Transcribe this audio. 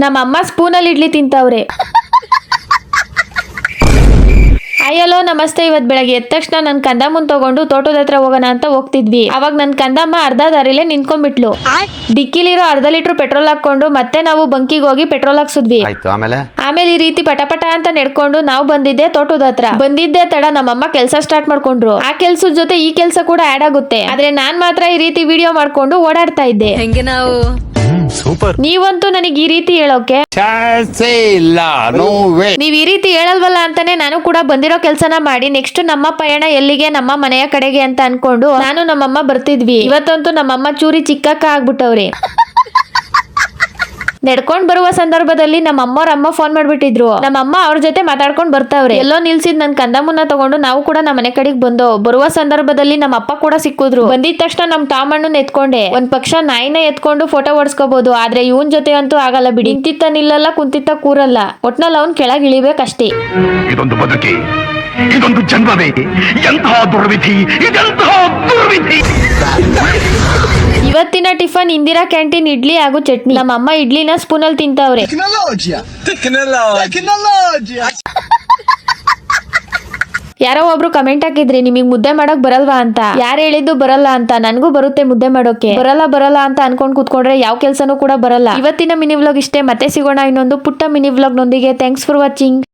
ನಮ್ಮಮ್ಮ ಸ್ಪೂನಲ್ಲಿ ಇಡ್ಲಿ ತಿಂತವ್ರೆ. ಅಯ್ಯಲೋ ನಮಸ್ತೆ. ಇವತ್ ಬೆಳಗ್ಗೆ ಎದ್ದ ತಕ್ಷಣ ನನ್ ಕಂದಮ್ಮನ್ ತಗೊಂಡು ತೋಟದ ಹತ್ರ ಹೋಗೋಣ ಅಂತ ಹೋಗ್ತಿದ್ವಿ. ಅವಾಗ ನನ್ ಕಂದಮ್ಮ ಅರ್ಧ ದಾರಿಲೇ ನಿಂತ್ಕೊಂಡ್ಬಿಟ್ಲು. ಡಿಕ್ಕಿಲಿರೋ ಅರ್ಧ ಲೀಟರ್ ಪೆಟ್ರೋಲ್ ಹಾಕೊಂಡು ಮತ್ತೆ ನಾವು ಬಂಕಿಗೆ ಹೋಗಿ ಪೆಟ್ರೋಲ್ ಹಾಕ್ಸಿದ್ವಿ. ಆಮೇಲೆ ಈ ರೀತಿ ಪಟಪಟ ಅಂತ ನೆಡ್ಕೊಂಡು ನಾವು ಬಂದಿದ್ದೆ ತೋಟದ ಹತ್ರ. ಬಂದಿದ್ದೆ ತಡ ನಮ್ಮಮ್ಮ ಕೆಲಸ ಸ್ಟಾರ್ಟ್ ಮಾಡ್ಕೊಂಡ್ರು. ಆ ಕೆಲ್ಸದ ಜೊತೆ ಈ ಕೆಲ್ಸ ಕೂಡ ಆಡ್ ಆಗುತ್ತೆ. ಆದ್ರೆ ನಾನ್ ಮಾತ್ರ ಈ ರೀತಿ ವಿಡಿಯೋ ಮಾಡ್ಕೊಂಡು ಓಡಾಡ್ತಾ ಇದ್ದೆ. ಹೆಂಗೆ ನಾವು ಸೂಪರ್. ನೀವಂತೂ ನನಗೆ ಈ ರೀತಿ ಹೇಳೋಕೆ ನೀವ್ ಈ ರೀತಿ ಹೇಳಲ್ವಲ್ಲ ಅಂತಾನೆ ನಾನು ಕೂಡ ಬಂದಿರೋ ಕೆಲ್ಸನ ಮಾಡಿ ನೆಕ್ಸ್ಟ್ ನಮ್ಮ ಪಯಣ ಎಲ್ಲಿಗೆ, ನಮ್ಮ ಮನೆಯ ಕಡೆಗೆ ಅಂತ ಅನ್ಕೊಂಡು ನಾನು ನಮ್ಮಮ್ಮ ಬರ್ತಿದ್ವಿ. ಇವತ್ತಂತೂ ನಮ್ಮಮ್ಮ ಚೂರಿ ಚಿಕ್ಕಕ್ಕ ಆಗ್ಬಿಟ್ಟವ್ರೆ. ನಡ್ಕೊಂಡ್ ಬರುವ ಸಂದರ್ಭದಲ್ಲಿ ನಮ್ಮ ಅಮ್ಮ ಫೋನ್ ಮಾಡ್ಬಿಟ್ಟಿದ್ರು. ನಮ್ಮಮ್ಮ ಅವ್ರ ಜೊತೆ ಮಾತಾಡ್ಕೊಂಡ್ ಬರ್ತಾವ್ರೆ. ಎಲ್ಲೋ ನಿಲ್ಸಿದ್ ನನ್ ಕಂದಮ್ಮನ್ನ ತಗೊಂಡು ನಾವು ಕೂಡ ನಮ್ಮ ಮನೆ ಕಡೆಗೆ ಬಂದೋ. ಬರುವ ಸಂದರ್ಭದಲ್ಲಿ ನಮ್ಮ ಅಪ್ಪ ಕೂಡ ಸಿಕ್ಕಿದ್ರು. ಬಂದಿದ ತಕ್ಷಣ ನಮ್ ಟಾಮಣ್ಣನ್ ಎತ್ಕೊಂಡೆ. ಒಂದ್ ಪಕ್ಷ ನಾಯಿನ ಎತ್ಕೊಂಡು ಫೋಟೋ ಹೊಡ್ಸ್ಕೋಬಹುದು, ಆದ್ರೆ ಇವನ್ ಜೊತೆ ಅಂತೂ ಆಗಲ್ಲ ಬಿಡಿ. ನಿಂತಿತ್ತ ನಿಲ್ಲಲ್ಲ, ಕುಂತಿತ್ತ ಕೂರಲ್ಲ. ಒಟ್ನಲ್ಲಿ ಅವ್ನ್ ಕೆಳಗ್ ಇಳಿಬೇಕಷ್ಟೇ. ಇದೊಂದು ಬದುಕಿ, ಇದೊಂದು ಜನ್ಮವೇ, ಎಂತಹ ದುರ್ವಿಧಿ, ಇದೆಂತಹ ದುರ್ವಿಧಿ. ಇವತ್ತಿನ ಟಿಫನ್ ಇಂದಿರಾ ಕ್ಯಾಂಟೀನ್ ಇಡ್ಲಿ ಹಾಗೂ ಚಟ್ನಿ. ನಮ್ಮಮ್ಮ ಇಡ್ಲಿನ ಸ್ಪೂನಲ್ಲಿ ತಿಂತವ್ರೆ. ಯಾರೋ ಒಬ್ರು ಕಮೆಂಟ್ ಹಾಕಿದ್ರಿ ನಿಮಗ್ ಮುದ್ದೆ ಮಾಡಕ್ ಬರಲ್ವಾ ಅಂತ. ಯಾರು ಹೇಳಿದ್ದು ಬರಲ್ಲ ಅಂತ? ನನ್ಗೂ ಬರುತ್ತೆ ಮುದ್ದೆ ಮಾಡೋಕೆ. ಬರಲ್ಲ ಅಂತ ಅನ್ಕೊಂಡ್ ಕೂತ್ಕೊಂಡ್ರೆ ಯಾವ ಕೆಲ್ಸನೂ ಕೂಡ ಬರಲ್ಲ. ಇವತ್ತಿನ ಮಿನಿ ವ್ಲಾಗ್ ಇಷ್ಟೇ. ಮತ್ತೆ ಸಿಗೋಣ ಇನ್ನೊಂದು ಪುಟ್ಟ ಮಿನಿ ವ್ಲಾಗ್ ನೊಂದಿಗೆ. Thanks for watching.